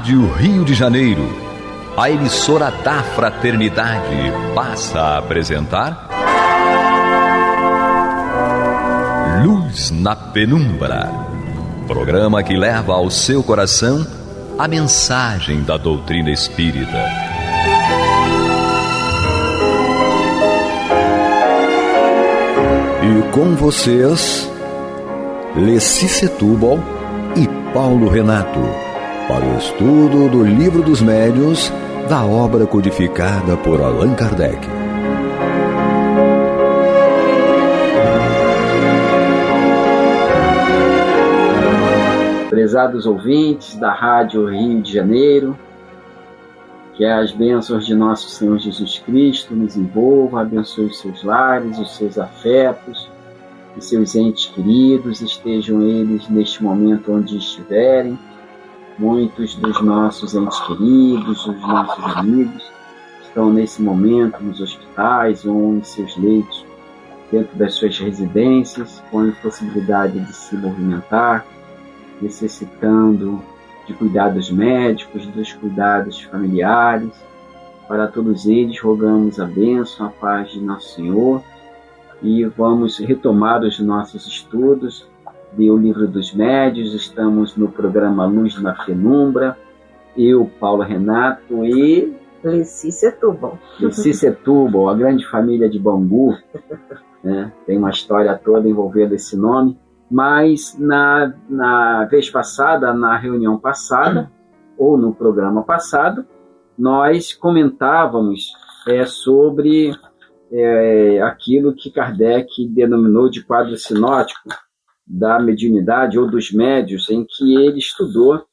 Rádio Rio de Janeiro, a emissora da Fraternidade, passa a apresentar Luz na Penumbra, programa que leva ao seu coração a mensagem da doutrina espírita. E com vocês, Leci Setúbal e Paulo Renato, para o estudo do Livro dos Médiuns, da obra codificada por Allan Kardec. Prezados ouvintes da Rádio Rio de Janeiro, que as bênçãos de nosso Senhor Jesus Cristo nos envolvam, abençoe os seus lares, os seus afetos, os seus entes queridos, estejam eles neste momento onde estiverem. Muitos dos nossos entes queridos, dos nossos amigos, estão nesse momento nos hospitais ou em seus leitos, dentro das suas residências, com a impossibilidade de se movimentar, necessitando de cuidados médicos, dos cuidados familiares. Para todos eles, rogamos a bênção, a paz de Nosso Senhor, e vamos retomar os nossos estudos do Livro dos Médiuns. Estamos no programa Luz na Penumbra, eu, Paulo Renato e Leci Setúbal. Leci Setúbal, a grande família de Bangu, né? Tem uma história toda envolvendo esse nome, mas na vez passada, na reunião passada, ou no programa passado, nós comentávamos sobre aquilo que Kardec denominou de quadro sinótico da mediunidade ou dos médiuns, em que ele estudou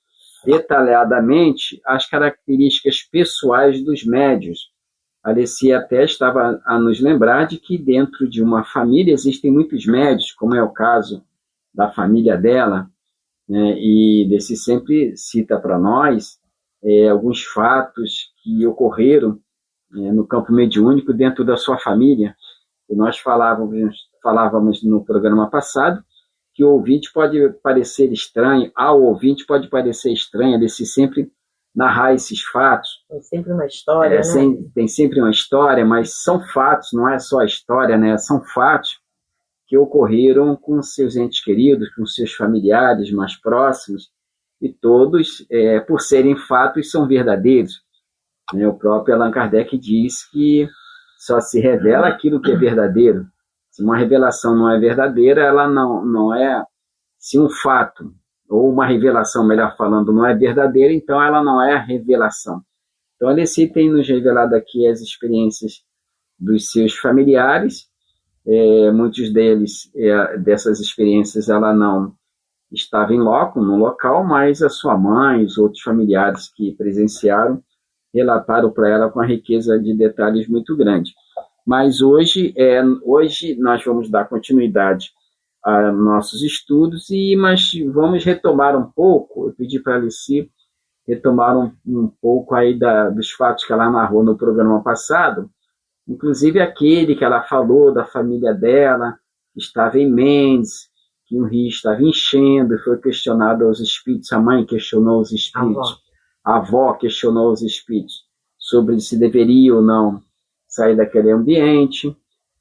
detalhadamente as características pessoais dos médiuns. A Leci até estava a nos lembrar de que dentro de uma família existem muitos médiuns, como é o caso da família dela, né? E Leci sempre cita para nós alguns fatos que ocorreram no campo mediúnico dentro da sua família. E nós falávamos no programa passado que o ouvinte pode parecer estranho, ao ouvinte pode parecer estranho, Leci sempre narrar esses fatos. Tem sempre uma história, né? Tem sempre uma história, mas são fatos, não é só história, né? São fatos que ocorreram com seus entes queridos, com seus familiares mais próximos, e todos, por serem fatos, são verdadeiros. O próprio Allan Kardec diz que só se revela aquilo que é verdadeiro. Se uma revelação não é verdadeira, ela não é... Se um fato, ou uma revelação, melhor falando, não é verdadeira, então ela não é revelação. Então a Leci tem nos revelado aqui as experiências dos seus familiares. Muitos deles, dessas experiências, ela não estava em loco, no local, mas a sua mãe, os outros familiares que presenciaram, relataram para ela com uma riqueza de detalhes muito grande. Mas hoje nós vamos dar continuidade a nossos estudos, mas vamos retomar um pouco. Eu pedi para a Leci retomar um pouco aí dos fatos que ela narrou no programa passado, inclusive aquele que ela falou da família dela, que estava em Mendes, que o rio estava enchendo, e foi questionado aos espíritos. A mãe questionou os espíritos, a avó questionou os espíritos sobre se deveria ou não sair daquele ambiente.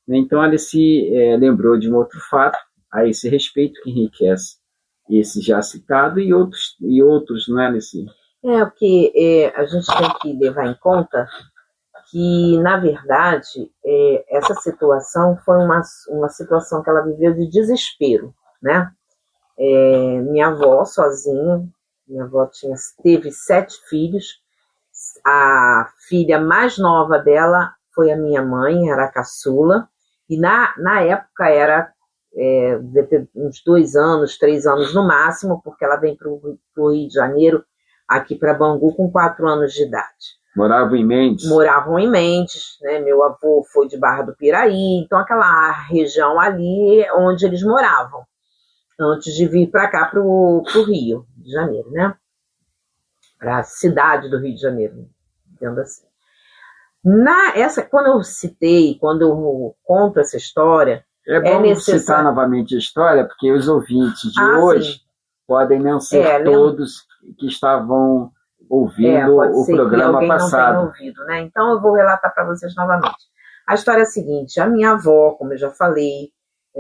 Então a Leci lembrou de um outro fato a esse respeito, que enriquece esse já citado e outros, não é, Leci? Porque a gente tem que levar em conta que, na verdade, essa situação foi uma situação que ela viveu de desespero, né? Minha avó sozinha, minha avó teve 7 filhos, a filha mais nova dela foi a minha mãe, era a caçula, e na época devia ter uns 2 anos, 3 anos no máximo, porque ela vem para o Rio de Janeiro, aqui para Bangu, com 4 anos de idade. Moravam em Mendes? Moravam em Mendes, né? Meu avô foi de Barra do Piraí, então aquela região ali onde eles moravam, antes de vir para cá, para o Rio de Janeiro, né? Para a cidade do Rio de Janeiro, dizendo assim. Quando eu conto essa história, é bom citar novamente a história, porque os ouvintes de hoje podem não ser todos que estavam ouvido pode o ser que programa alguém passado. não tenha ouvido, né? Então eu vou relatar para vocês novamente. A história é a seguinte: a minha avó, como eu já falei,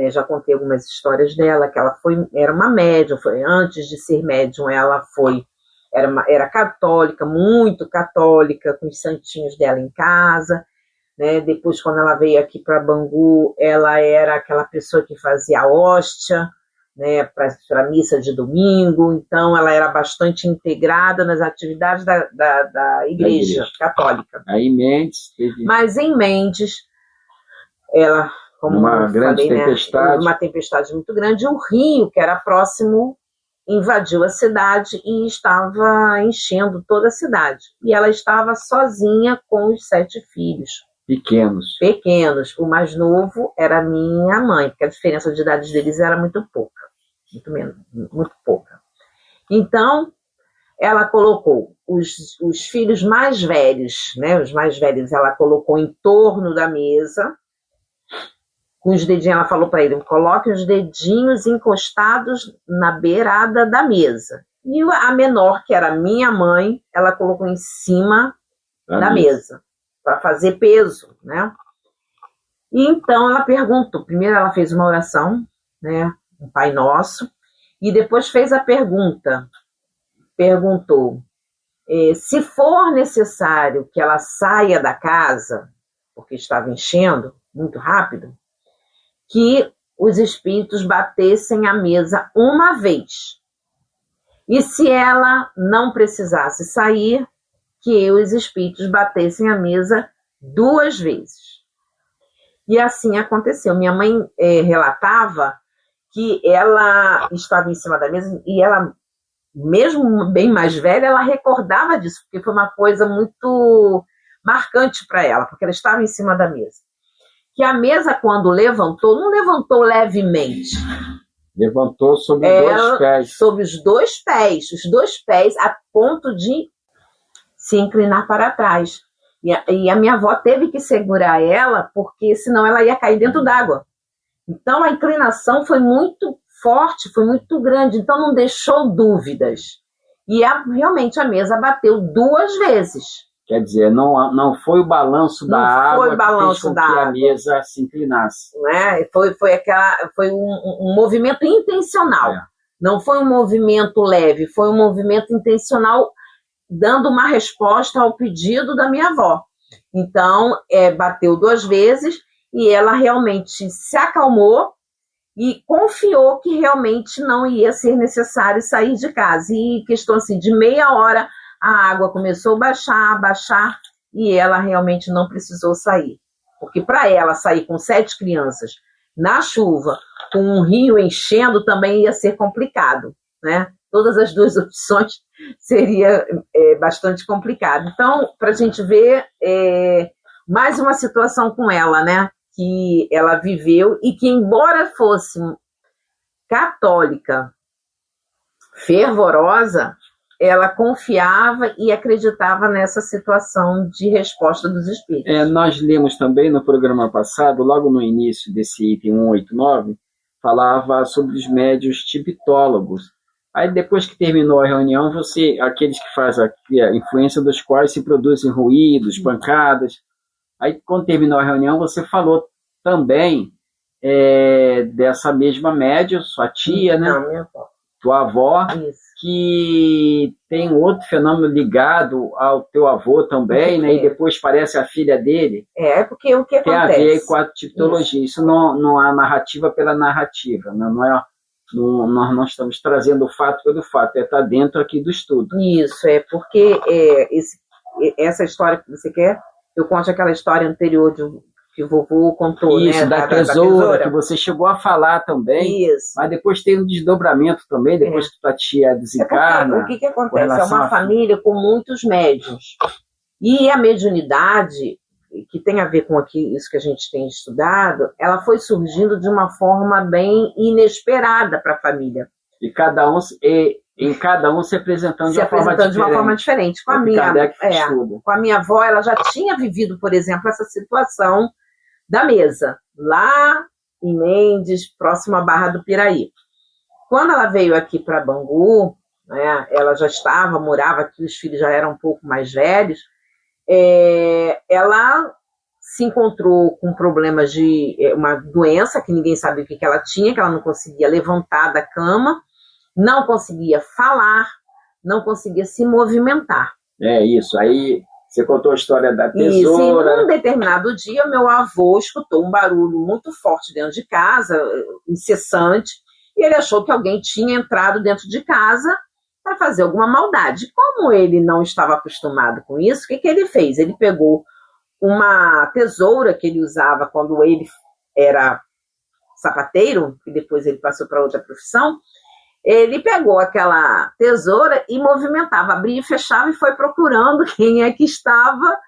já contei algumas histórias dela, que ela era uma médium, antes de ser médium, ela era católica, muito católica, com os santinhos dela em casa, né? Depois, quando ela veio aqui para Bangu, ela era aquela pessoa que fazia a hóstia, né, para a missa de domingo, então ela era bastante integrada nas atividades da igreja católica. Aí Mendes teve... Mas em Mendes, ela, como uma grande falei, tempestade. Né, uma tempestade muito grande, o rio, que era próximo, invadiu a cidade e estava enchendo toda a cidade. E ela estava sozinha com os 7 filhos. Pequenos. O mais novo era minha mãe, porque a diferença de idade deles era muito pouca. Muito pouca. Então, ela colocou os filhos mais velhos, né? Os mais velhos ela colocou em torno da mesa, com os dedinhos, ela falou para ele, coloque os dedinhos encostados na beirada da mesa. E a menor, que era minha mãe, ela colocou em cima da mesa, para fazer peso, né? E então ela perguntou, primeiro ela fez uma oração, né, um Pai Nosso, e depois fez a perguntou, se for necessário que ela saia da casa, porque estava enchendo muito rápido, que os espíritos batessem a mesa uma vez. E se ela não precisasse sair, que os espíritos batessem a mesa 2 vezes. E assim aconteceu. Minha mãe relatava que ela estava em cima da mesa e ela, mesmo bem mais velha, ela recordava disso, porque foi uma coisa muito marcante para ela, porque ela estava em cima da mesa. Que a mesa, quando levantou, não levantou levemente. Levantou sobre os 2 pés. Sobre os 2 pés, a ponto de se inclinar para trás. E a minha avó teve que segurar ela, porque senão ela ia cair dentro d'água. Então a inclinação foi muito forte, foi muito grande, então não deixou dúvidas. E realmente a mesa bateu 2 vezes. Quer dizer, não foi o balanço da água que fez com que a mesa se inclinasse. Né? Foi um movimento intencional. Não foi um movimento leve, foi um movimento intencional, dando uma resposta ao pedido da minha avó. Então, bateu 2 vezes e ela realmente se acalmou e confiou que realmente não ia ser necessário sair de casa. E questão assim, de meia hora, a água começou a baixar, e ela realmente não precisou sair. Porque para ela sair com 7 crianças na chuva, com um rio enchendo, também ia ser complicado, né? Todas as 2 opções seria bastante complicado. Então, para a gente ver mais uma situação com ela, né? Que ela viveu e que, embora fosse católica, fervorosa, ela confiava e acreditava nessa situação de resposta dos espíritos. Nós lemos também no programa passado, logo no início desse item 189, falava sobre os médiuns tibitólogos. Aí depois que terminou a reunião, aqueles que fazem a influência dos quais se produzem ruídos, pancadas. Aí quando terminou a reunião, você falou também dessa mesma médium, sua tia, né? Não, minha avó. Tua avó. Isso. Que tem outro fenômeno ligado ao teu avô também, né? E depois parece a filha dele. Porque o que tem acontece? Tem a ver com a tipologia. Isso não há narrativa pela narrativa, né? Nós não estamos trazendo o fato pelo fato, está dentro aqui do estudo. Isso, porque essa história que você quer, eu conto aquela história anterior que o vovô contou, isso, né? Da tesoura, que você chegou a falar também. Isso. Mas depois tem um desdobramento também, depois que tua tia desencarna. O que acontece? É uma família com muitos médiuns. E a mediunidade, que tem a ver com isso que a gente tem estudado, ela foi surgindo de uma forma bem inesperada para a família. E cada um se apresentando de uma forma diferente. Com a minha avó, ela já tinha vivido, por exemplo, essa situação da mesa, lá em Mendes, próximo à Barra do Piraí. Quando ela veio aqui para Bangu, né? Ela já morava aqui, os filhos já eram um pouco mais velhos. Ela se encontrou com problemas de uma doença que ninguém sabia o que ela tinha, que ela não conseguia levantar da cama, não conseguia falar, não conseguia se movimentar. Isso. Aí você contou a história da tesoura. Isso, e num determinado dia, meu avô escutou um barulho muito forte dentro de casa, incessante, e ele achou que alguém tinha entrado dentro de casa para fazer alguma maldade. Como ele não estava acostumado com isso, o que ele fez? Ele pegou uma tesoura que ele usava quando ele era sapateiro, e depois ele passou para outra profissão. Ele pegou aquela tesoura e movimentava, abria e fechava e foi procurando quem é que estava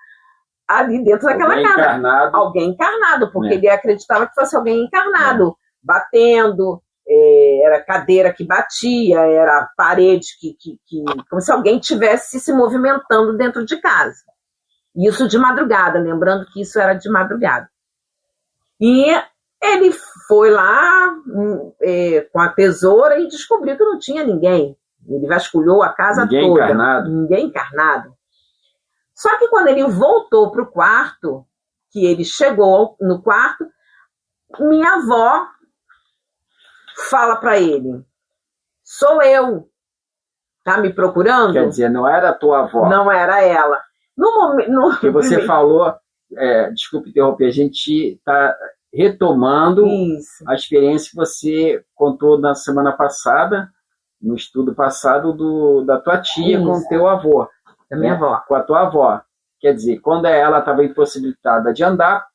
ali dentro daquela casa. Encarnado. Alguém encarnado, porque ele acreditava que fosse alguém encarnado, batendo, era cadeira que batia, era parede como se alguém estivesse se movimentando dentro de casa. Isso de madrugada, lembrando que isso era de madrugada. E ele foi lá com a tesoura e descobriu que não tinha ninguém. Ele vasculhou a casa toda. Encarnado. Ninguém encarnado. Só que quando ele voltou para o quarto, que ele chegou no quarto, minha avó fala para ele: sou eu. Tá me procurando? Quer dizer, não era a tua avó. Não era ela. Porque você falou, desculpe interromper, a gente está retomando a experiência que você contou na semana passada, no estudo passado da tua tia com o teu avô. Da minha avó. Com a tua avó. Quer dizer, quando ela estava impossibilitada de andar,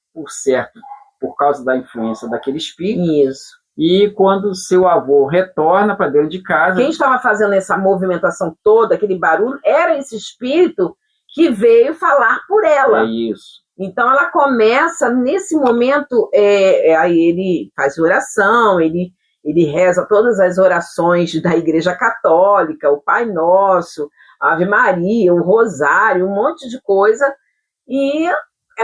por causa da influência daquele espírito. Isso. E quando seu avô retorna para dentro de casa... Quem estava fazendo essa movimentação toda, aquele barulho, era esse espírito que veio falar por ela. É isso. Então ela começa, nesse momento, aí ele faz oração, ele reza todas as orações da Igreja Católica, o Pai Nosso, a Ave Maria, o Rosário, um monte de coisa, e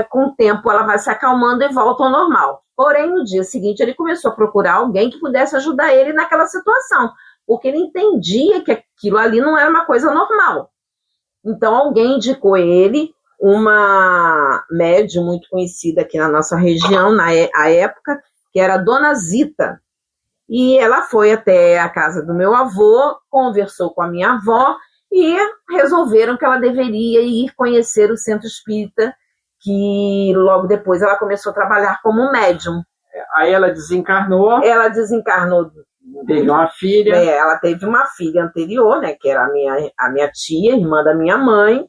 com o tempo ela vai se acalmando e volta ao normal. Porém, no dia seguinte, ele começou a procurar alguém que pudesse ajudar ele naquela situação, porque ele entendia que aquilo ali não era uma coisa normal. Então, alguém indicou ele, uma médium muito conhecida aqui na nossa região, na época, que era a Dona Zita. E ela foi até a casa do meu avô, conversou com a minha avó e resolveram que ela deveria ir conhecer o centro espírita, que logo depois ela começou a trabalhar como médium. Aí ela desencarnou. Ela desencarnou. Teve uma filha. Ela teve uma filha anterior, né, que era a minha tia, irmã da minha mãe.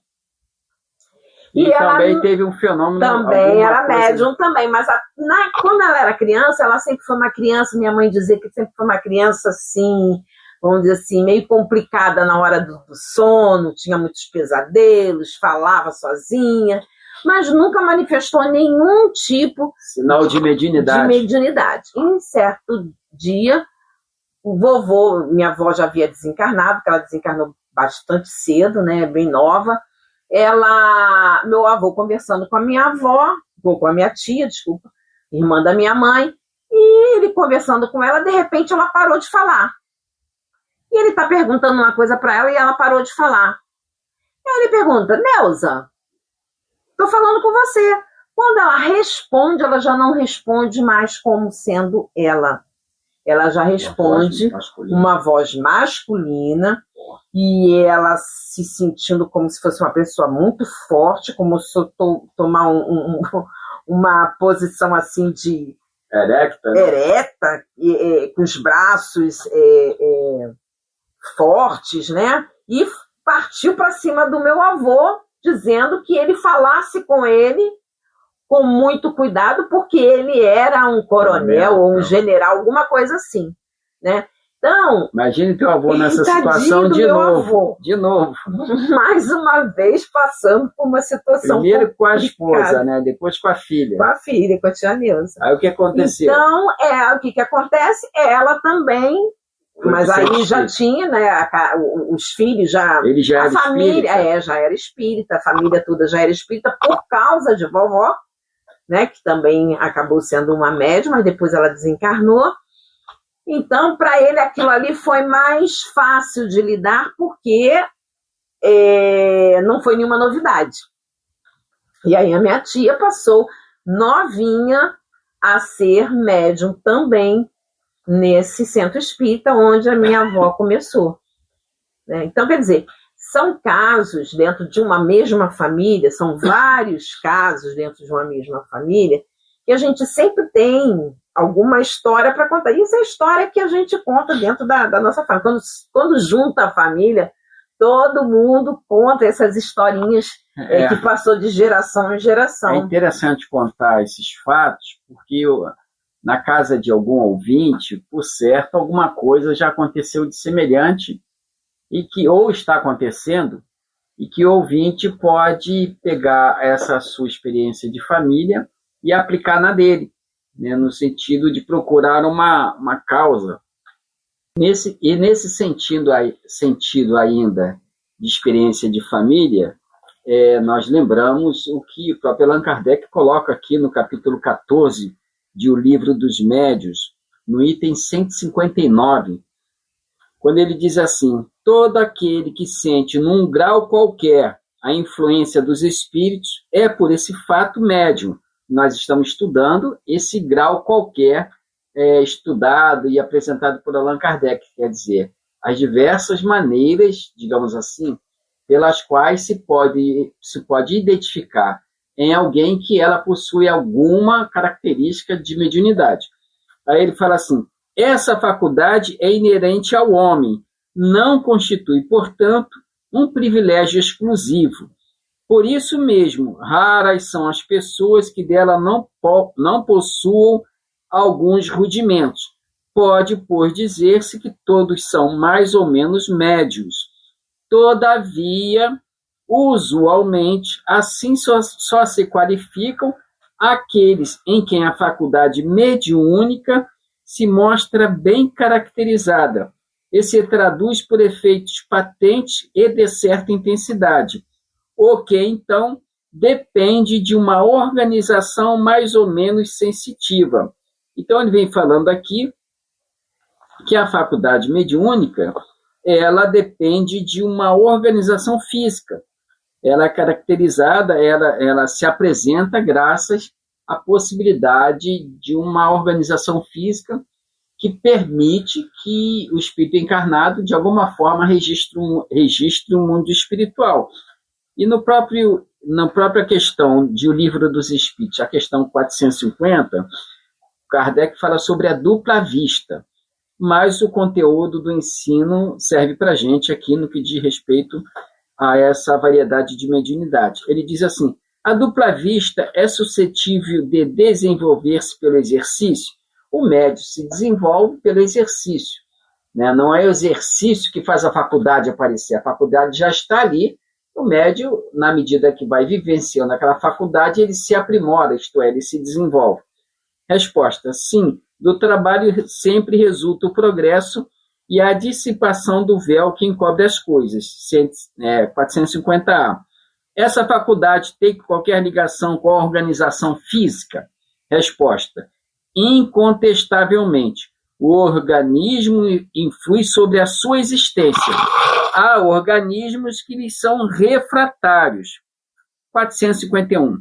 E ela também teve um fenômeno. Também era médium também, mas quando ela era criança, ela sempre foi uma criança, minha mãe dizia que sempre foi uma criança assim, vamos dizer assim, meio complicada na hora do sono, tinha muitos pesadelos, falava sozinha, mas nunca manifestou nenhum tipo sinal de mediunidade. E em certo dia, minha avó já havia desencarnado, porque ela desencarnou bastante cedo, né, bem nova. Meu avô conversando com a minha avó, ou com a minha tia, desculpa, irmã da minha mãe, e ele conversando com ela, de repente ela parou de falar. E ele está perguntando uma coisa para ela e ela parou de falar. E ele pergunta: Neuza, estou falando com você. Quando ela responde, ela já não responde mais como sendo ela. Ela já responde uma voz masculina e ela se sentindo como se fosse uma pessoa muito forte, como se eu tomar uma posição assim de erecta, né? Ereta, com os braços fortes, né? E partiu para cima do meu avô, dizendo que ele falasse com ele com muito cuidado, porque ele era um coronel ou um general, alguma coisa assim, né? Então, imagine teu avô nessa situação de novo. Mais uma vez passando por uma situação primeiro com a esposa, né? Depois com a filha. Com a filha, com a tia Neuza. Aí o que aconteceu? Então, o que acontece? Ela também, mas aí já tinha, né? Os filhos já... Ele já era família, espírita. Já era espírita, a família toda já era espírita por causa de vovó, né, que também acabou sendo uma médium, mas depois ela desencarnou. Então, para ele, aquilo ali foi mais fácil de lidar, porque não foi nenhuma novidade. E aí a minha tia passou novinha a ser médium também nesse centro espírita onde a minha avó começou. Então, quer dizer, são casos dentro de uma mesma família, são vários casos dentro de uma mesma família, que a gente sempre tem alguma história para contar. Isso é a história que a gente conta dentro da nossa família. Quando junta a família, todo mundo conta essas historinhas que passou de geração em geração. É interessante contar esses fatos, porque na casa de algum ouvinte, por certo, alguma coisa já aconteceu de semelhante e que ou está acontecendo e que o ouvinte pode pegar essa sua experiência de família e aplicar na dele, né, no sentido de procurar uma causa. Nesse sentido ainda de experiência de família, nós lembramos o que o próprio Allan Kardec coloca aqui no capítulo 14 de O Livro dos Médiuns, no item 159, quando ele diz assim: todo aquele que sente num grau qualquer a influência dos espíritos é por esse fato médium. Nós estamos estudando esse grau qualquer estudado e apresentado por Allan Kardec, quer dizer, as diversas maneiras, digamos assim, pelas quais se pode identificar em alguém que ela possui alguma característica de mediunidade. Aí ele fala assim: essa faculdade é inerente ao homem, não constitui, portanto, um privilégio exclusivo. Por isso mesmo, raras são as pessoas que dela não possuam alguns rudimentos. Pode, pois, dizer-se que todos são mais ou menos médios. Todavia, usualmente, assim só se qualificam aqueles em quem a faculdade mediúnica se mostra bem caracterizada e se traduz por efeitos patentes e de certa intensidade, o que, então, depende de uma organização mais ou menos sensitiva. Então, ele vem falando aqui que a faculdade mediúnica, ela depende de uma organização física. Ela é caracterizada, ela se apresenta graças à possibilidade de uma organização física que permite que o espírito encarnado, de alguma forma, registre um mundo espiritual. E na própria questão de O Livro dos Espíritos, a questão 450, Kardec fala sobre a dupla vista, mas o conteúdo do ensino serve para a gente aqui no que diz respeito a essa variedade de mediunidade. Ele diz assim: a dupla vista é suscetível de desenvolver-se pelo exercício? O médium se desenvolve pelo exercício, né? Não é o exercício que faz a faculdade aparecer, a faculdade já está ali. O médium, na medida que vai vivenciando aquela faculdade, ele se aprimora, isto é, ele se desenvolve. Resposta: sim, do trabalho sempre resulta o progresso e a dissipação do véu que encobre as coisas. 450A. Essa faculdade tem qualquer ligação com a organização física? Resposta: incontestavelmente. O organismo influi sobre a sua existência. Há organismos que lhes são refratários. 451.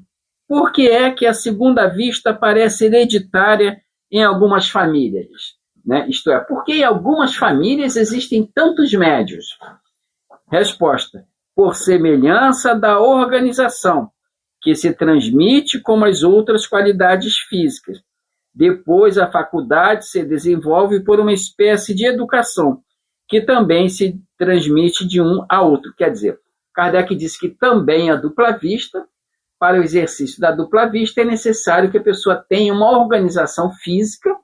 Por que é que a segunda vista parece hereditária em algumas famílias? Né? Isto é, por que em algumas famílias existem tantos médios? Resposta: por semelhança da organização, que se transmite como as outras qualidades físicas. Depois, a faculdade se desenvolve por uma espécie de educação, que também se transmite de um a outro. Quer dizer, Kardec disse que também a dupla vista, para o exercício da dupla vista, é necessário que a pessoa tenha uma organização física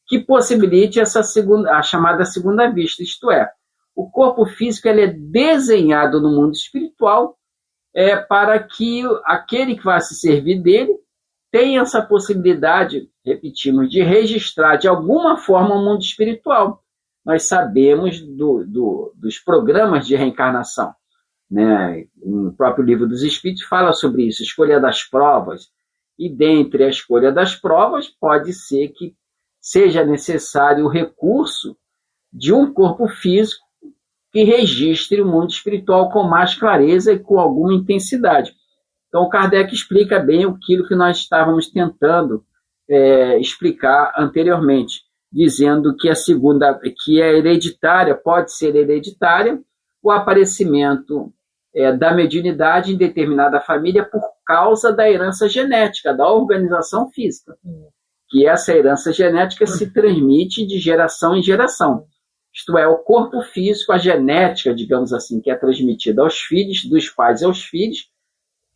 que possibilite a chamada segunda vista, isto é, o corpo físico ele é desenhado no mundo espiritual para que aquele que vai se servir dele tenha essa possibilidade, repetimos, de registrar de alguma forma o mundo espiritual. Nós sabemos dos programas de reencarnação, né? O próprio Livro dos Espíritos fala sobre isso, escolha das provas, e dentre a escolha das provas pode ser que seja necessário o recurso de um corpo físico que registre o mundo espiritual com mais clareza e com alguma intensidade. Então, Kardec explica bem aquilo que nós estávamos tentando explicar anteriormente, dizendo que que é hereditária, pode ser hereditária, o aparecimento da mediunidade em determinada família por causa da herança genética, da organização física, que essa herança genética se transmite de geração em geração. Isto é, o corpo físico, a genética, digamos assim, que é transmitida aos filhos, dos pais aos filhos,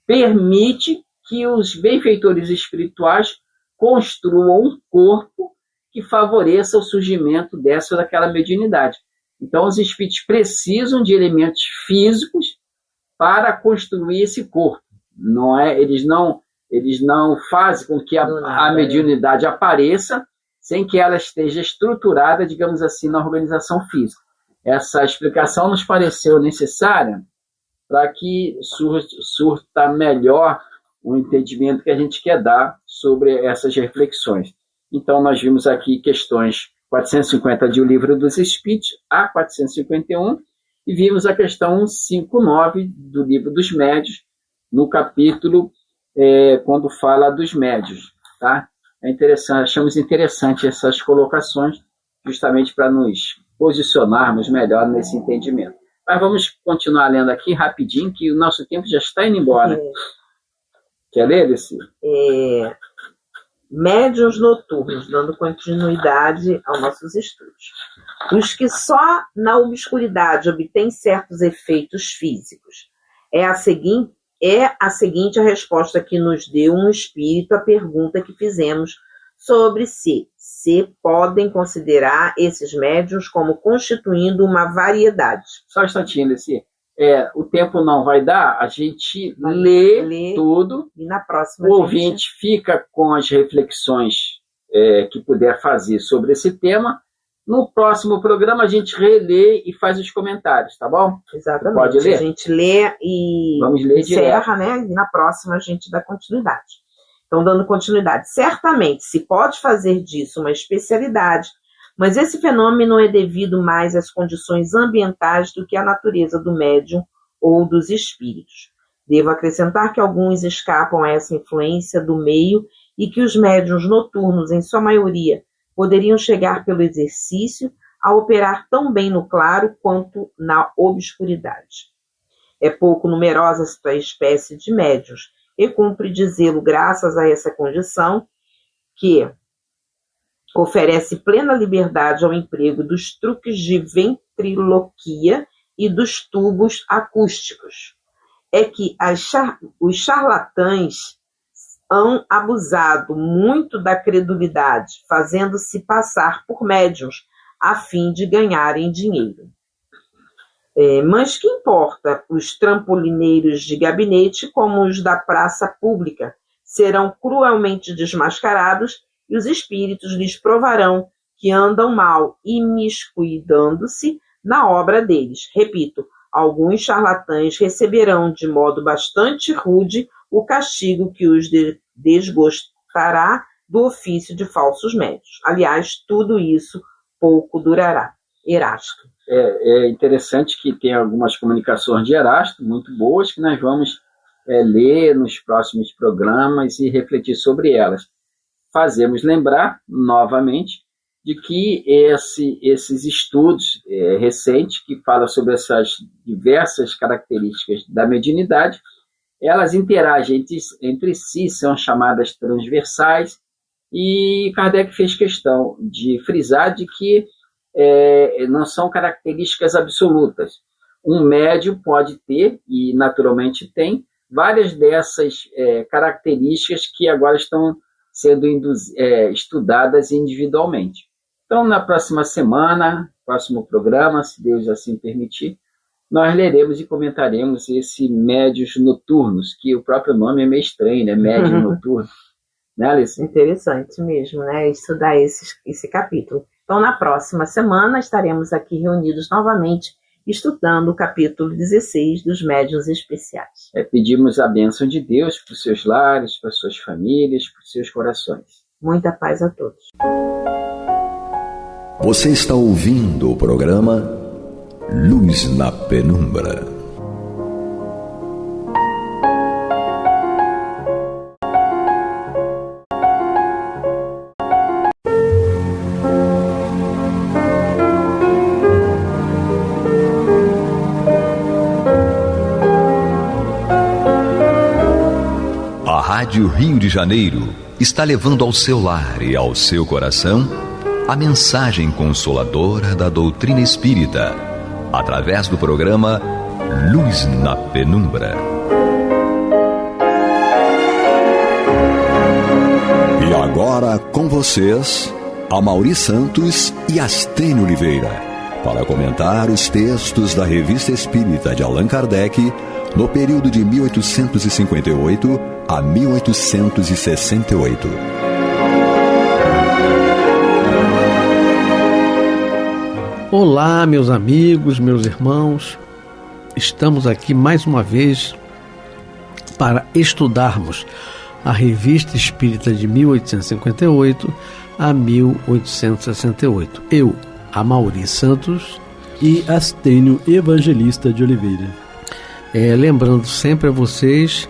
permite que os benfeitores espirituais construam um corpo que favoreça o surgimento dessa ou daquela mediunidade. Então, os espíritos precisam de elementos físicos para construir esse corpo. Não é? Eles não fazem com que a mediunidade apareça sem que ela esteja estruturada, digamos assim, na organização física. Essa explicação nos pareceu necessária para que surta melhor o entendimento que a gente quer dar sobre essas reflexões. Então, nós vimos aqui questões 450 de O Livro dos Espíritos a 451 e vimos a questão 159 do Livro dos Médios, no capítulo quando fala dos médios. Tá? É interessante, achamos interessante essas colocações, justamente para nos posicionarmos melhor nesse entendimento. Mas vamos continuar lendo aqui rapidinho, que o nosso tempo já está indo embora. Quer ler, Alice? Médiuns noturnos, dando continuidade aos nossos estudos. Os que só na obscuridade obtêm certos efeitos físicos. É a seguinte a resposta que nos deu um espírito à pergunta que fizemos sobre se podem considerar esses médiuns como constituindo uma variedade. Só um instantinho, Alice. O tempo não vai dar, a gente lê tudo e na próxima o ouvinte fica com as reflexões que puder fazer sobre esse tema. No próximo programa a gente relê e faz os comentários, tá bom? Exatamente. Pode ler? A gente lê e vamos ler encerra, né? E na próxima a gente dá continuidade. Então, dando continuidade. Certamente se pode fazer disso uma especialidade, mas esse fenômeno é devido mais às condições ambientais do que à natureza do médium ou dos espíritos. Devo acrescentar que alguns escapam a essa influência do meio e que os médiuns noturnos, em sua maioria, poderiam chegar pelo exercício a operar tão bem no claro quanto na obscuridade. É pouco numerosa esta espécie de médiuns, e cumpre dizê-lo graças a essa condição que oferece plena liberdade ao emprego dos truques de ventriloquia e dos tubos acústicos. É que os charlatães han abusado muito da credulidade, fazendo-se passar por médiuns, a fim de ganharem dinheiro. Mas que importa? Os trampolineiros de gabinete, como os da praça pública, serão cruelmente desmascarados e os espíritos lhes provarão que andam mal, imiscuidando-se na obra deles. Repito, alguns charlatães receberão de modo bastante rude o castigo que os desgostará do ofício de falsos médios. Aliás, tudo isso pouco durará. Erasto. É interessante que tem algumas comunicações de Erasto, muito boas, que nós vamos ler nos próximos programas e refletir sobre elas. Fazemos lembrar, novamente, de que esses estudos recentes, que falam sobre essas diversas características da mediunidade, elas interagem entre si, são chamadas transversais, e Kardec fez questão de frisar de que não são características absolutas. Um médium pode ter, e naturalmente tem, várias dessas características que agora estão sendo estudadas individualmente. Então, na próxima semana, próximo programa, se Deus assim permitir, nós leremos e comentaremos esse Médiuns Noturnos, que o próprio nome é meio estranho, né? Médium Noturno. Né, Alice? Interessante mesmo, né? Estudar esse capítulo. Então, na próxima semana, estaremos aqui reunidos novamente, estudando o capítulo 16 dos Médiuns Especiais. Pedimos a bênção de Deus para os seus lares, para as suas famílias, para os seus corações. Muita paz a todos. Você está ouvindo o programa Luz na Penumbra. A Rádio Rio de Janeiro está levando ao seu lar e ao seu coração a mensagem consoladora da doutrina espírita, através do programa Luz na Penumbra. E agora com vocês, Amaury Santos e Astênio Oliveira, para comentar os textos da Revista Espírita de Allan Kardec no período de 1858 a 1868. Olá, meus amigos, meus irmãos. Estamos aqui mais uma vez para estudarmos a Revista Espírita de 1858 a 1868. Eu, Amaury Santos e Astênio Evangelista de Oliveira. Lembrando sempre a vocês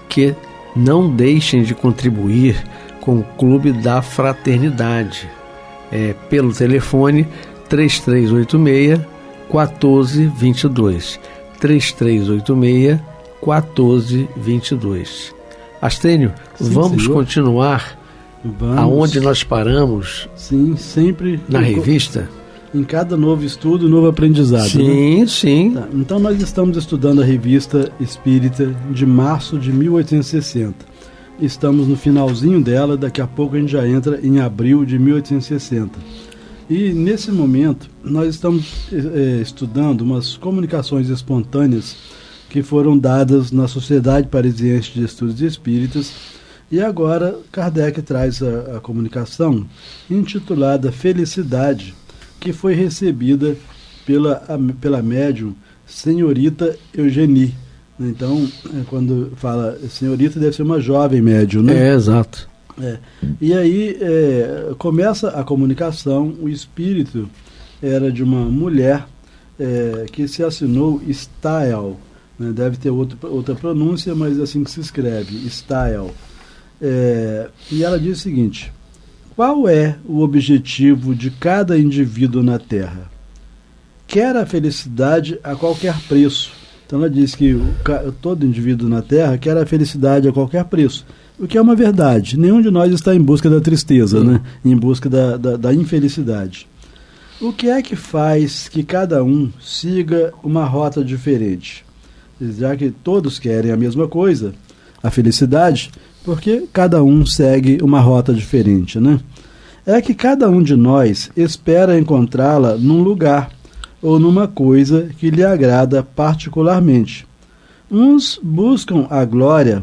que não deixem de contribuir com o Clube da Fraternidade pelo telefone 3386-1422. 3386-1422. Astênio, vamos senhor. Continuar aonde nós paramos? Sim, sempre na revista? Em cada novo estudo, novo aprendizado. Sim, né? Sim. Tá, então nós estamos estudando a Revista Espírita de março de 1860. Estamos no finalzinho dela, daqui a pouco a gente já entra em abril de 1860. E nesse momento nós estamos estudando umas comunicações espontâneas que foram dadas na Sociedade Parisiense de Estudos Espíritas. E agora Kardec traz a comunicação intitulada Felicidade, que foi recebida pela médium Senhorita Eugenie. Então, quando fala senhorita, deve ser uma jovem médium, né? Exato. E aí começa a comunicação. O espírito era de uma mulher que se assinou Stael, né? Deve ter outra pronúncia, mas assim que se escreve, Stael. E ela diz o seguinte: qual é o objetivo de cada indivíduo na Terra? Quer a felicidade a qualquer preço. Então ela diz que todo indivíduo na Terra quer a felicidade a qualquer preço. O que é uma verdade. Nenhum de nós está em busca da tristeza, né? Em busca da infelicidade. O que é que faz que cada um siga uma rota diferente? Já que todos querem a mesma coisa, a felicidade, porque cada um segue uma rota diferente, né? É que cada um de nós espera encontrá-la num lugar ou numa coisa que lhe agrada particularmente. Uns buscam a glória,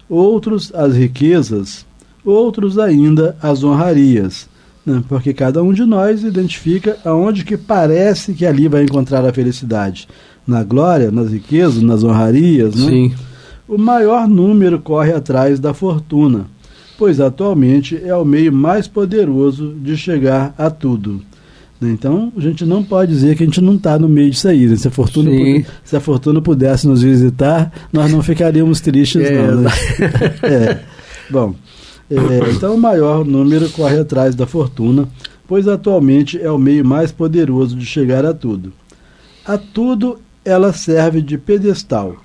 outros as riquezas, outros ainda as honrarias, né? Porque cada um de nós identifica aonde que parece que ali vai encontrar a felicidade. Na glória, nas riquezas, nas honrarias, né? Sim. O maior número corre atrás da fortuna, pois atualmente é o meio mais poderoso de chegar a tudo. Então, a gente não pode dizer que a gente não está no meio disso aí. Né? Se a fortuna pudesse nos visitar, nós não ficaríamos tristes, não. Né? Bom, então o maior número corre atrás da fortuna, pois atualmente é o meio mais poderoso de chegar a tudo. A tudo ela serve de pedestal.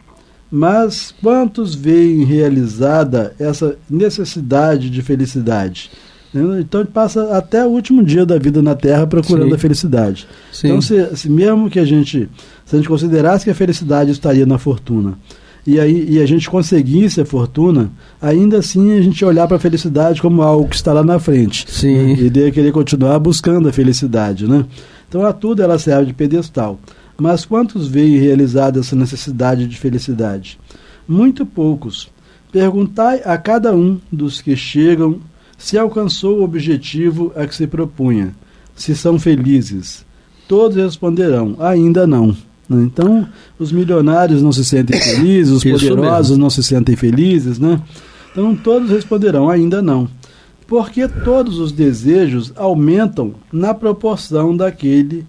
Mas quantos veem realizada essa necessidade de felicidade? Então ele passa até o último dia da vida na Terra procurando Sim. a felicidade. Sim. Então se mesmo que se a gente considerasse que a felicidade estaria na fortuna e a gente conseguisse a fortuna, ainda assim a gente ia olhar para a felicidade como algo que está lá na frente. Sim. E ia querer continuar buscando a felicidade, né? Então a tudo ela serve de pedestal. Mas quantos veem realizada essa necessidade de felicidade? Muito poucos. Perguntai a cada um dos que chegam se alcançou o objetivo a que se propunha, se são felizes. Todos responderão, ainda não. Então, os milionários não se sentem felizes, os poderosos não se sentem felizes, né? Então, todos responderão, ainda não. porque todos os desejos aumentam na proporção daqueles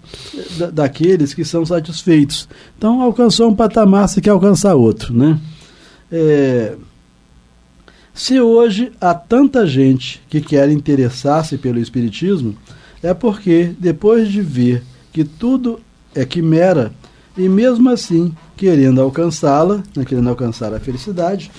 que são satisfeitos. Então, alcançou um patamar, se quer alcançar outro, né? Se hoje há tanta gente que quer interessar-se pelo Espiritismo, é porque, depois de ver que tudo é quimera, e mesmo assim, querendo alcançá-la, querendo alcançar a felicidade,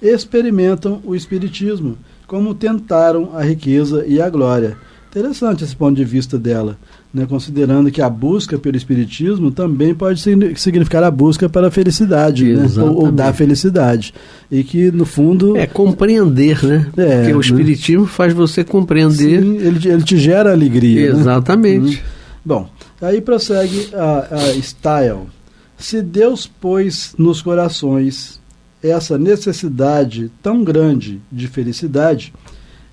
experimentam o Espiritismo, como tentaram a riqueza e a glória. Interessante esse ponto de vista dela, né? Considerando que a busca pelo Espiritismo também pode significar a busca pela felicidade, né? ou da felicidade. E que, no fundo... É compreender, né? Porque o Espiritismo faz você compreender. Sim, ele te gera alegria. Exatamente. Né? Bom, aí prossegue a Stael. Se Deus pôs nos corações essa necessidade tão grande de felicidade,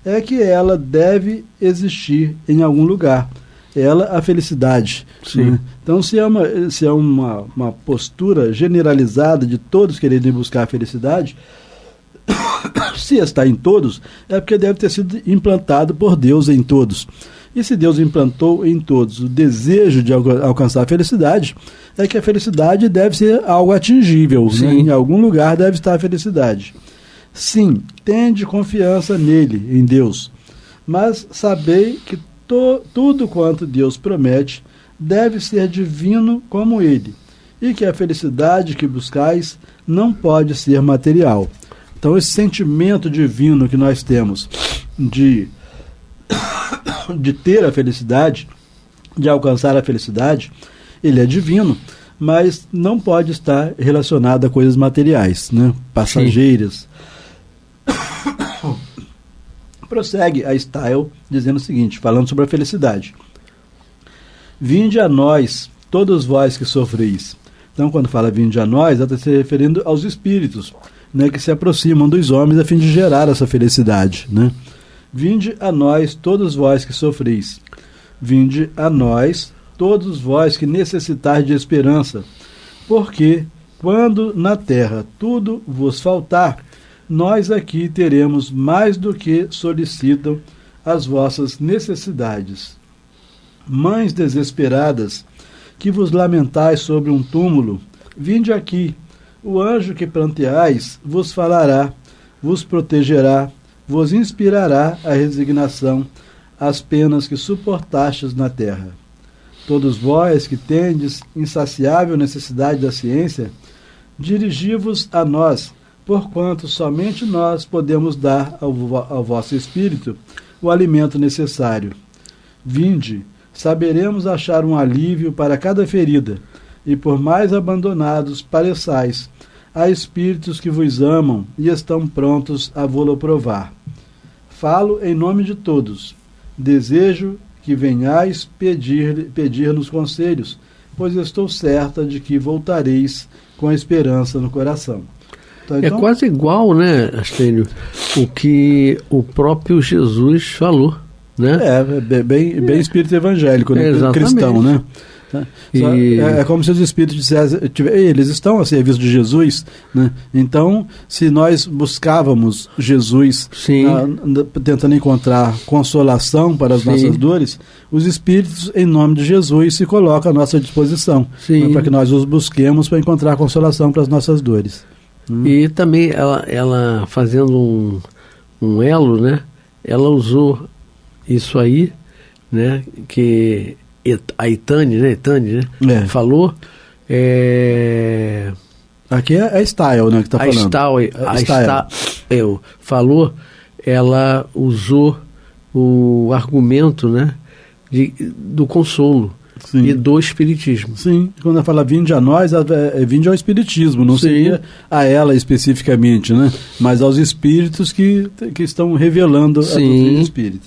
é que ela deve existir em algum lugar. Ela, a felicidade. Sim. Né? Então, se é uma postura generalizada de todos quererem buscar a felicidade, se está em todos, é porque deve ter sido implantado por Deus em todos. E se Deus implantou em todos o desejo de alcançar a felicidade, é que a felicidade deve ser algo atingível. Né? Em algum lugar deve estar a felicidade. Sim, tende confiança nele, em Deus. Mas sabei que tudo quanto Deus promete deve ser divino como ele, e que a felicidade que buscais não pode ser material. Então, esse sentimento divino que nós temos de ter a felicidade, de alcançar a felicidade, ele é divino, mas não pode estar relacionado a coisas materiais, né? Passageiras. Prossegue a Stael dizendo o seguinte, falando sobre a felicidade. Vinde a nós, todos vós que sofreis. Então, quando fala vinde a nós, ela está se referindo aos espíritos, né, que se aproximam dos homens a fim de gerar essa felicidade, né? Vinde a nós, todos vós que sofreis. Vinde a nós, todos vós que necessitais de esperança. Porque, quando na terra tudo vos faltar, nós aqui teremos mais do que solicitam as vossas necessidades. Mães desesperadas, que vos lamentais sobre um túmulo, vinde aqui. O anjo que planteais vos falará, vos protegerá, vos inspirará a resignação, as penas que suportastes na terra. Todos vós que tendes insaciável necessidade da ciência, dirigi-vos a nós, porquanto somente nós podemos dar ao vosso espírito o alimento necessário. Vinde, saberemos achar um alívio para cada ferida, e por mais abandonados pareçais, há espíritos que vos amam e estão prontos a vô-lo provar. Falo em nome de todos. Desejo que venhais pedir-nos conselhos, pois estou certa de que voltareis com a esperança no coração. Então, é quase igual, né, Astênio, o que o próprio Jesus falou, né? É bem espírito evangélico, né? Cristão, né? É como se os espíritos dissessem, eles estão a serviço de Jesus, né? Então, se nós buscávamos Jesus tentando encontrar consolação para as nossas dores, os espíritos, em nome de Jesus, se colocam à nossa disposição, né, para que nós os busquemos para encontrar consolação para as nossas dores. E também ela fazendo um elo, né? Ela usou isso aí, né? Que a Itane, né? Falou. Aqui é a Stael, né? Que está falando. A Stael falou. Ela usou o argumento, né? Do consolo. Sim. E do espiritismo. Sim, quando ela fala vinde a nós, vinde ao espiritismo, não seria a ela especificamente, né? Mas aos espíritos que estão revelando a doutrina espírita.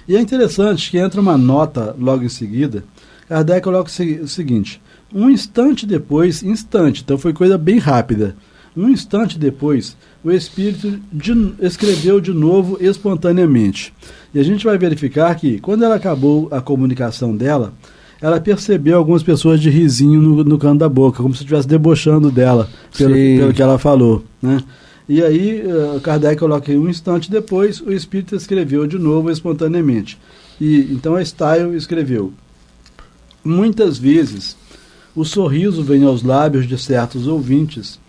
E é interessante que entra uma nota logo em seguida, Kardec coloca o seguinte, um instante depois, então foi coisa bem rápida, um instante depois, o espírito escreveu de novo espontaneamente. E a gente vai verificar que, quando ela acabou a comunicação dela, ela percebeu algumas pessoas de risinho no canto da boca, como se estivesse debochando dela, pelo que ela falou, né? E aí, Kardec coloca que um instante depois, o espírito escreveu de novo espontaneamente. E então a Stael escreveu: muitas vezes o sorriso vem aos lábios de certos ouvintes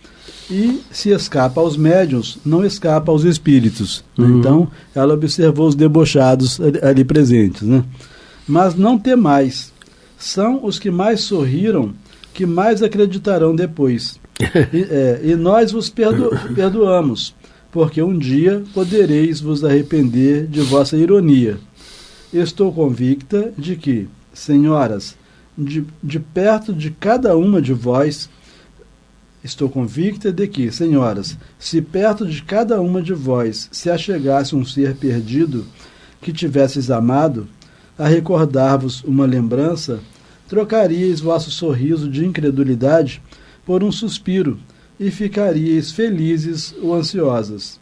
e se escapa aos médiuns, não escapa aos espíritos. Então, ela observou os debochados ali presentes, né? Mas não temais, são os que mais sorriram que mais acreditarão depois. E nós vos perdoamos, porque um dia podereis vos arrepender de vossa ironia. Estou convicta de que, senhoras, de perto de cada uma de vós, estou convicta de que, senhoras, se perto de cada uma de vós se achegasse um ser perdido que tivesseis amado, a recordar-vos uma lembrança, trocaríeis vosso sorriso de incredulidade por um suspiro e ficaríeis felizes ou ansiosas.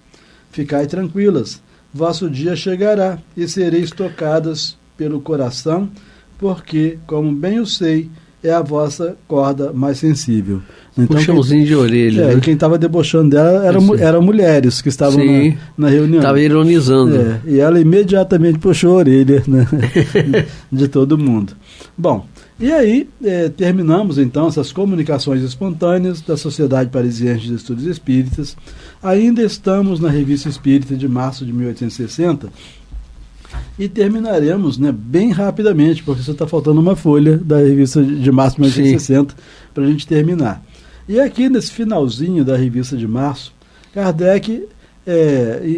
Ficai tranquilas, vosso dia chegará e sereis tocadas pelo coração, porque, como bem eu sei, é a vossa corda mais sensível. Então, puxãozinho de orelha. Quem estava debochando dela eram mulheres que estavam na reunião. Estava ironizando. E ela imediatamente puxou a orelha, né, de todo mundo. Bom, e aí terminamos então essas comunicações espontâneas da Sociedade Parisiense de Estudos Espíritas. Ainda estamos na Revista Espírita de março de 1860 e terminaremos, né, bem rapidamente, porque só está faltando uma folha da Revista de março de 1860 para a gente terminar. E aqui nesse finalzinho da Revista de março, Kardec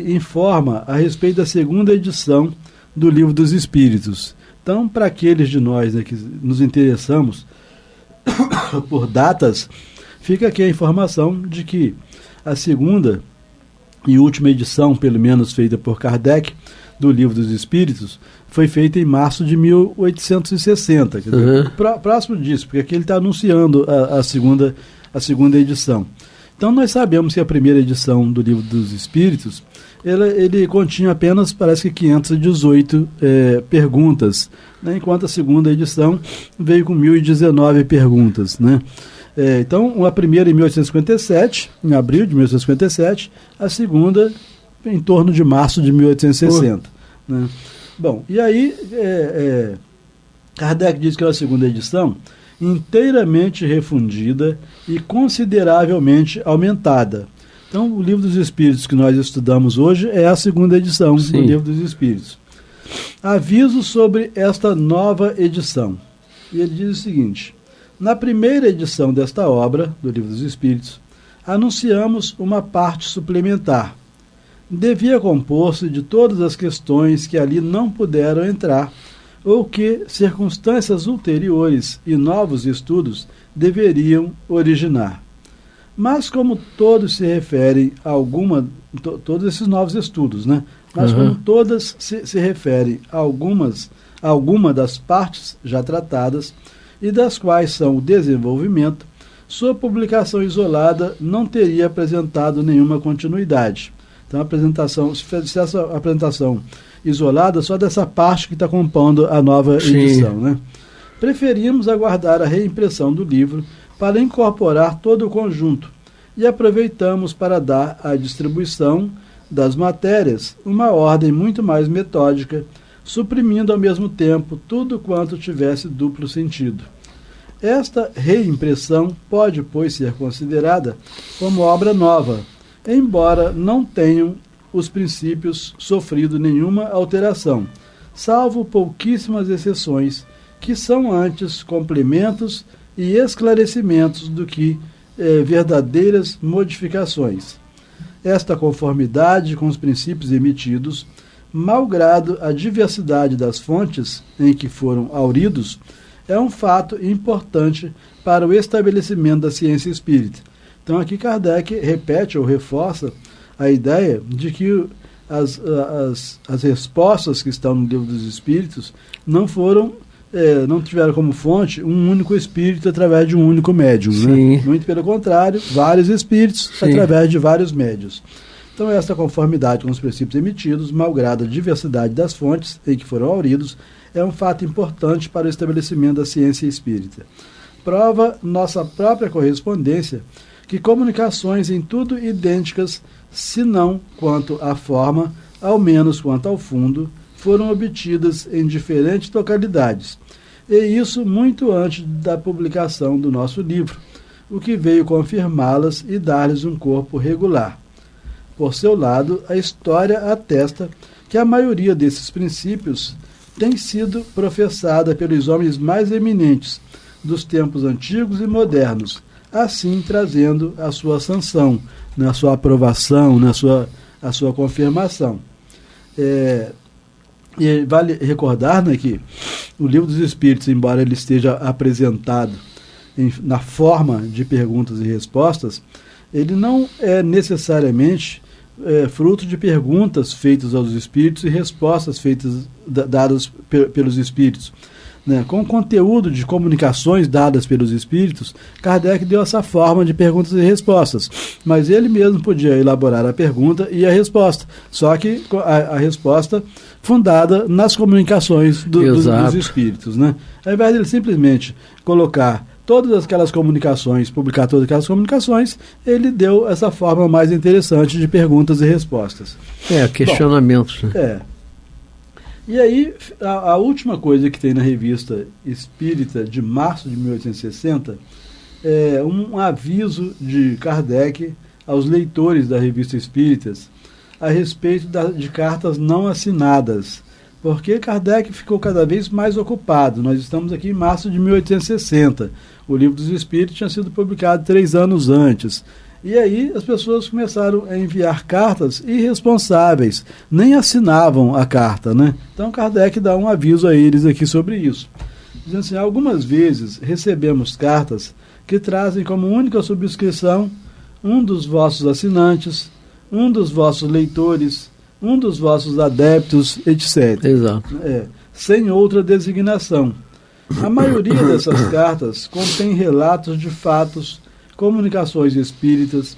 informa a respeito da segunda edição do Livro dos Espíritos. Então, para aqueles de nós, né, que nos interessamos por datas, fica aqui a informação de que a segunda e última edição, pelo menos feita por Kardec, do Livro dos Espíritos, foi feita em março de 1860. Quer dizer, próximo disso, porque aqui ele está anunciando a segunda edição. Então, nós sabemos que a primeira edição do Livro dos Espíritos ele continha apenas, parece que 518 perguntas, né, enquanto a segunda edição veio com 1019 perguntas, né? Então, a primeira em 1857, em abril de 1857, a segunda em torno de março de 1860. Né? Bom, e aí Kardec diz que é a segunda edição inteiramente refundida e consideravelmente aumentada. Então, o Livro dos Espíritos que nós estudamos hoje é a segunda edição do Livro dos Espíritos. Aviso sobre esta nova edição. E ele diz o seguinte: na primeira edição desta obra, do Livro dos Espíritos, anunciamos uma parte suplementar. Devia compor-se de todas as questões que ali não puderam entrar, ou que circunstâncias ulteriores e novos estudos deveriam originar. Mas como todos se referem a todos esses novos estudos, né? Mas como todas se referem a alguma das partes já tratadas e das quais são o desenvolvimento, sua publicação isolada não teria apresentado nenhuma continuidade. Então, se fizesse essa apresentação isolada só dessa parte que está compondo a nova edição, né? Preferimos aguardar a reimpressão do livro para incorporar todo o conjunto e aproveitamos para dar à distribuição das matérias uma ordem muito mais metódica, suprimindo ao mesmo tempo tudo quanto tivesse duplo sentido. Esta reimpressão pode, pois, ser considerada como obra nova, embora não tenham os princípios sofrido nenhuma alteração, salvo pouquíssimas exceções, que são antes complementos e esclarecimentos do que verdadeiras modificações. Esta conformidade com os princípios emitidos, malgrado a diversidade das fontes em que foram hauridos, é um fato importante para o estabelecimento da ciência espírita. Então aqui Kardec repete ou reforça a ideia de que as respostas que estão no Livro dos Espíritos não tiveram como fonte um único espírito através de um único médium, né? Muito pelo contrário, vários espíritos através de vários médiuns. Então esta conformidade com os princípios emitidos, malgrado a diversidade das fontes em que foram hauridos, é um fato importante para o estabelecimento da ciência espírita. Prova nossa própria correspondência que comunicações em tudo idênticas, se não quanto à forma, ao menos quanto ao fundo, foram obtidas em diferentes localidades, e isso muito antes da publicação do nosso livro, o que veio confirmá-las e dar-lhes um corpo regular. Por seu lado, a história atesta que a maioria desses princípios tem sido professada pelos homens mais eminentes dos tempos antigos e modernos, assim trazendo a sua sanção, a sua aprovação, a sua confirmação. E vale recordar, né, que o Livro dos Espíritos, embora ele esteja apresentado na forma de perguntas e respostas, ele não é necessariamente fruto de perguntas feitas aos espíritos e respostas dadas pelos espíritos. Né? Com o conteúdo de comunicações dadas pelos espíritos, Kardec deu essa forma de perguntas e respostas, mas ele mesmo podia elaborar a pergunta e a resposta, só que a resposta fundada nas comunicações dos espíritos. Né? Ao invés de ele simplesmente colocar todas aquelas comunicações, publicar todas aquelas comunicações, ele deu essa forma mais interessante de perguntas e respostas. Questionamentos. Bom, E aí, a última coisa que tem na Revista Espírita de março de 1860 é um aviso de Kardec aos leitores da Revista Espíritas a respeito de cartas não assinadas, porque Kardec ficou cada vez mais ocupado. Nós estamos aqui em março de 1860. O Livro dos Espíritos tinha sido publicado 3 anos antes. E aí as pessoas começaram a enviar cartas irresponsáveis, nem assinavam a carta, né? Então Kardec dá um aviso a eles aqui sobre isso. Dizendo assim, algumas vezes recebemos cartas que trazem como única subscrição um dos vossos assinantes, um dos vossos leitores, um dos vossos adeptos, etc. Exato. Sem outra designação. A maioria dessas cartas contém relatos de fatos, comunicações espíritas,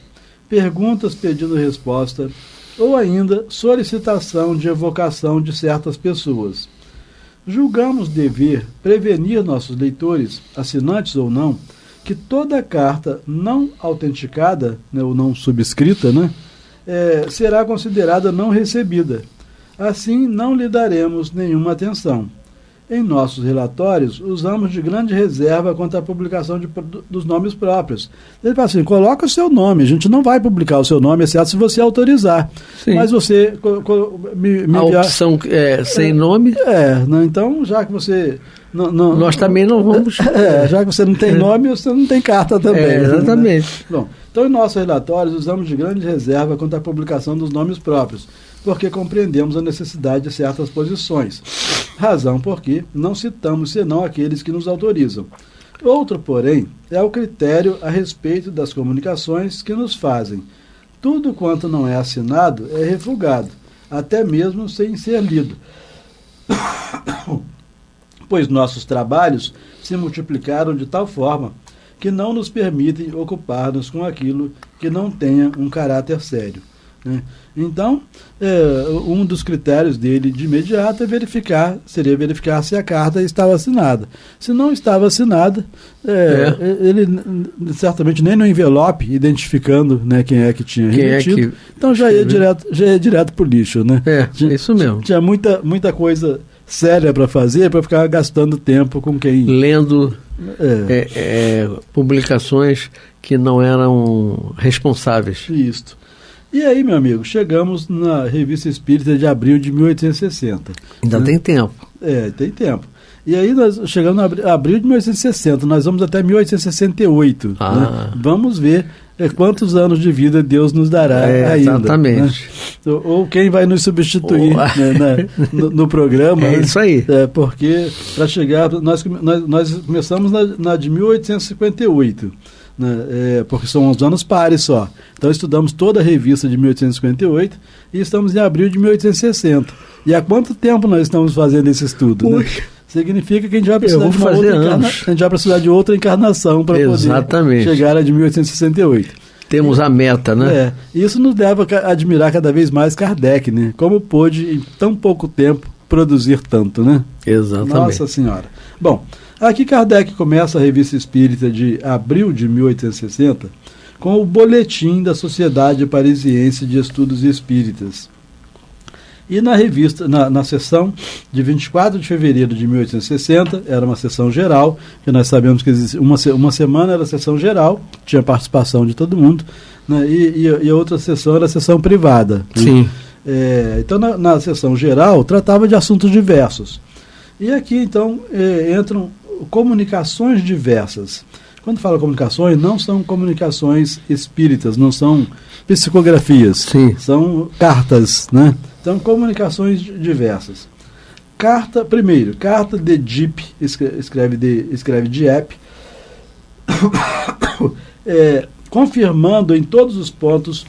perguntas pedindo resposta, ou ainda solicitação de evocação de certas pessoas. Julgamos dever prevenir nossos leitores, assinantes ou não, que toda carta não autenticada, né, ou não subscrita, né, será considerada não recebida. Assim, não lhe daremos nenhuma atenção. Em nossos relatórios, usamos de grande reserva quanto à publicação dos nomes próprios. Ele fala assim, coloca o seu nome, a gente não vai publicar o seu nome, exceto se você autorizar. Sim. Mas você me a opção sem nome? Não, então, já que você... nós também não vamos... já que você não tem nome, você não tem carta também. Exatamente. Né? Bom, então, em nossos relatórios, usamos de grande reserva quanto à publicação dos nomes próprios, porque compreendemos a necessidade de certas posições. Razão porque não citamos senão aqueles que nos autorizam. Outro, porém, é o critério a respeito das comunicações que nos fazem. Tudo quanto não é assinado é refugado, até mesmo sem ser lido. Pois nossos trabalhos se multiplicaram de tal forma que não nos permitem ocupar-nos com aquilo que não tenha um caráter sério. Né? Então, um dos critérios dele de imediato seria verificar se a carta estava assinada. Se não estava assinada, ele certamente nem no envelope, identificando, né, quem é que tinha remetido, então já ia direto para o lixo. Né? Isso mesmo. Tinha muita coisa séria para fazer, para ficar gastando tempo com quem... Lendo publicações que não eram responsáveis. Isso. E aí, meu amigo, chegamos na Revista Espírita de abril de 1860. Ainda tem tempo. Tem tempo. E aí nós chegamos em abril de 1860, nós vamos até 1868. Né? Vamos ver quantos anos de vida Deus nos dará ainda. Exatamente. Né? Ou quem vai nos substituir no programa. Isso aí. Porque para chegar, nós começamos na de 1858. Né, porque são os anos pares só. Então estudamos toda a revista de 1858 e estamos em abril de 1860. E há quanto tempo nós estamos fazendo esse estudo? Né? Significa que a gente vai precisar de outra encarnação para poder chegar a de 1868. Temos a meta, né? Isso nos leva a admirar cada vez mais Kardec, né? Como pôde em tão pouco tempo produzir tanto, né? Exatamente. Nossa Senhora. Bom, aqui Kardec começa a Revista Espírita de abril de 1860 com o Boletim da Sociedade Parisiense de Estudos Espíritas. E na revista, na sessão de 24 de fevereiro de 1860, era uma sessão geral, que nós sabemos que existe uma semana era a sessão geral, tinha participação de todo mundo, né, e a outra sessão era a sessão privada. Sim. Então, na sessão geral, tratava de assuntos diversos. E aqui, então, entram comunicações diversas. Quando fala comunicações, não são comunicações espíritas, não são psicografias, Sim. São cartas, né? Então, comunicações diversas. Primeiro, carta de Diep, escreve Diep, confirmando em todos os pontos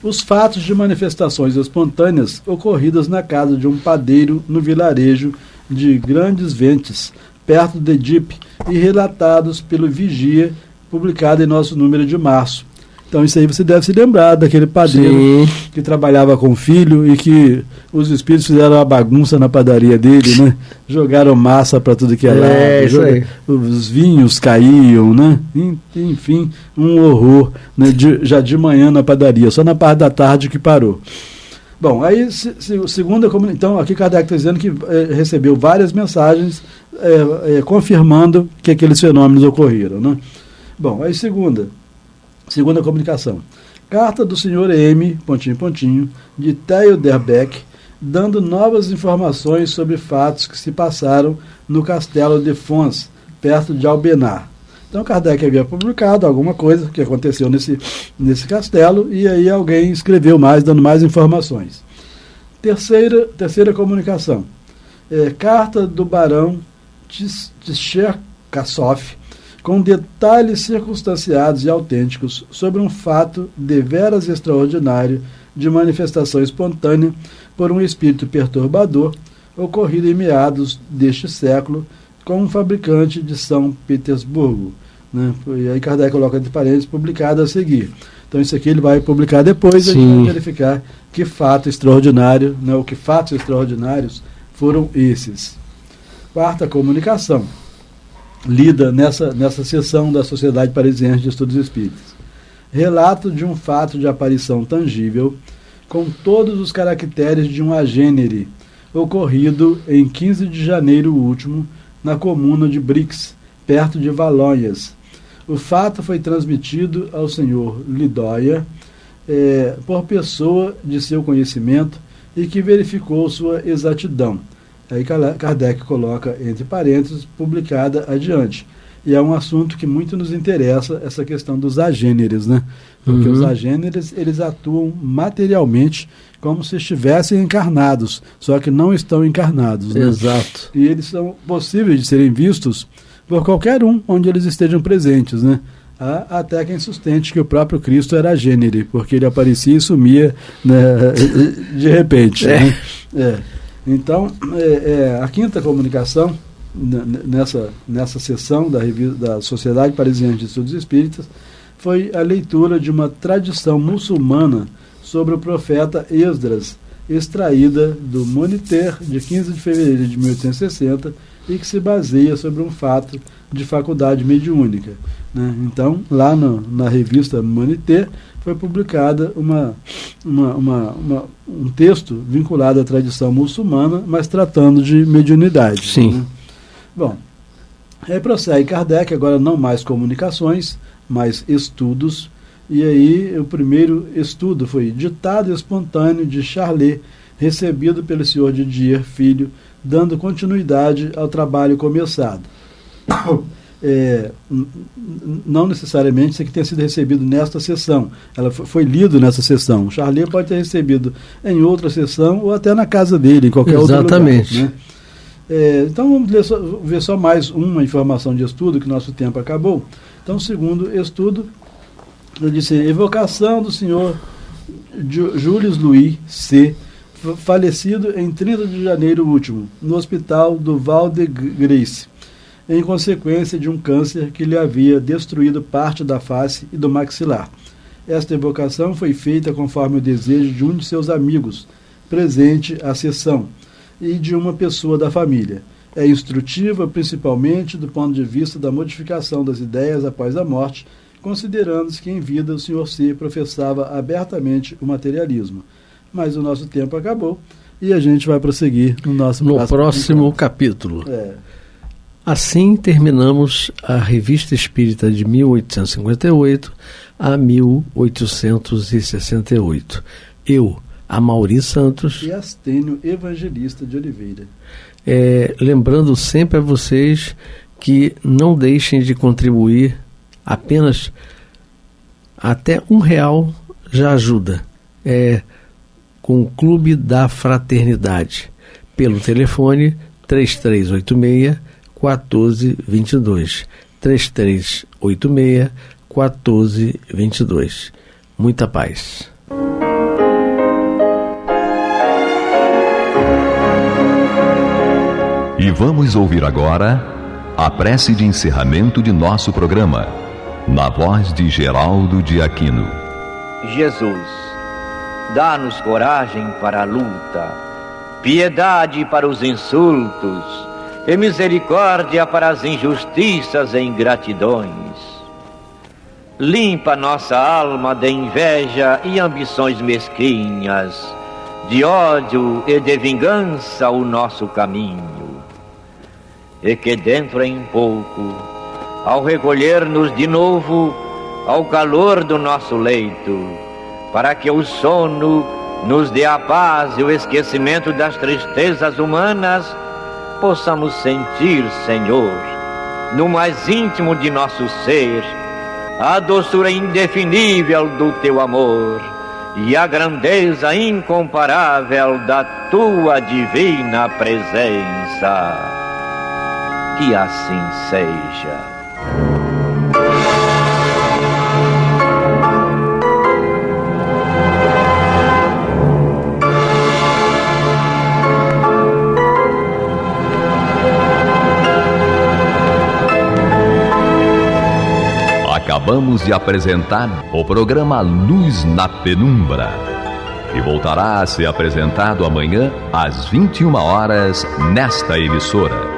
os fatos de manifestações espontâneas ocorridas na casa de um padeiro no vilarejo de Grandes Ventes, perto de Diep, e relatados pelo Vigia, publicado em nosso número de março. Então isso aí você deve se lembrar daquele padeiro que trabalhava com o filho e que os espíritos fizeram uma bagunça na padaria dele, né? Jogaram massa para tudo que era lado, os vinhos caíam, né? Enfim, um horror, né? Já de manhã na padaria, só na parte da tarde que parou. Bom, aí então aqui Kardec está dizendo que recebeu várias mensagens confirmando que aqueles fenômenos ocorreram, né? Bom, aí segunda comunicação. Carta do Sr. M., de Theoderbeck, dando novas informações sobre fatos que se passaram no castelo de Fons, perto de Albenar. Então Kardec havia publicado alguma coisa que aconteceu nesse castelo, e aí alguém escreveu mais, dando mais informações. Terceira comunicação. Carta do barão Tcherkassov, com detalhes circunstanciados e autênticos sobre um fato deveras extraordinário de manifestação espontânea por um espírito perturbador, ocorrido em meados deste século com um fabricante de São Petersburgo. Né? E aí Kardec coloca entre parênteses, publicado a seguir. Então isso aqui ele vai publicar depois, a gente vai verificar que fato extraordinário, né, ou que fatos extraordinários foram esses. Quarta comunicação, lida nessa sessão da Sociedade Parisiense de Estudos Espíritas. Relato de um fato de aparição tangível, com todos os caracteres de um agênere, ocorrido em 15 de janeiro último, na comuna de Brix, perto de Valonhas. O fato foi transmitido ao senhor Lidóia por pessoa de seu conhecimento e que verificou sua exatidão. Aí Kardec coloca entre parênteses, publicada adiante. E é um assunto que muito nos interessa, essa questão dos agêneres, né? Porque os agêneres, eles atuam materialmente como se estivessem encarnados, só que não estão encarnados, né? Exato. E eles são possíveis de serem vistos por qualquer um onde eles estejam presentes, né? Há até quem sustente que o próprio Cristo era agênere, porque ele aparecia e sumia, né, de repente. Né? Então, a quinta comunicação nessa sessão da Sociedade Parisiense de Estudos Espíritas foi a leitura de uma tradição muçulmana sobre o profeta Esdras, extraída do Moniteur de 15 de fevereiro de 1860 e que se baseia sobre um fato de faculdade mediúnica. Né? Então, lá na revista Moniteur foi publicada um texto vinculado à tradição muçulmana, mas tratando de mediunidade. Sim. Né? Bom, aí prossegue Kardec, agora não mais comunicações, mas estudos. E aí o primeiro estudo foi ditado espontâneo de Charlet, recebido pelo senhor Didier Filho, dando continuidade ao trabalho começado. Não necessariamente isso aqui tenha sido recebido nesta sessão, ela foi lido nessa sessão. Charlet pode ter recebido em outra sessão ou até na casa dele, em qualquer outro lugar. Exatamente. Né? Então vamos ver só mais uma informação de estudo, que nosso tempo acabou. Então, segundo estudo, eu disse: evocação do senhor Julius Louis C., falecido em 30 de janeiro último, no hospital do Val de Grace, em consequência de um câncer que lhe havia destruído parte da face e do maxilar. Esta evocação foi feita conforme o desejo de um de seus amigos, presente à sessão, e de uma pessoa da família. É instrutiva principalmente do ponto de vista da modificação das ideias após a morte, considerando que em vida o Sr. C professava abertamente o materialismo. Mas o nosso tempo acabou e a gente vai prosseguir no próximo capítulo. Assim terminamos a Revista Espírita de 1858 a 1868. Eu, Amaury Santos e Astênio Evangelista de Oliveira. Lembrando sempre a vocês que não deixem de contribuir, apenas até R$1 já ajuda, com o Clube da Fraternidade, pelo telefone 3386-1422, 3386-1422. Muita paz. E vamos ouvir agora a prece de encerramento de nosso programa, na voz de Geraldo de Aquino. Jesus, dá-nos coragem para a luta, piedade para os insultos e misericórdia para as injustiças e ingratidões. Limpa nossa alma de inveja e ambições mesquinhas, de ódio e de vingança o nosso caminho. E que dentro em pouco, ao recolher-nos de novo ao calor do nosso leito, para que o sono nos dê a paz e o esquecimento das tristezas humanas, possamos sentir, Senhor, no mais íntimo de nosso ser, a doçura indefinível do Teu amor e a grandeza incomparável da Tua divina presença. Que assim seja. Acabamos de apresentar o programa Luz na Penumbra, que voltará a ser apresentado amanhã às 21 horas nesta emissora.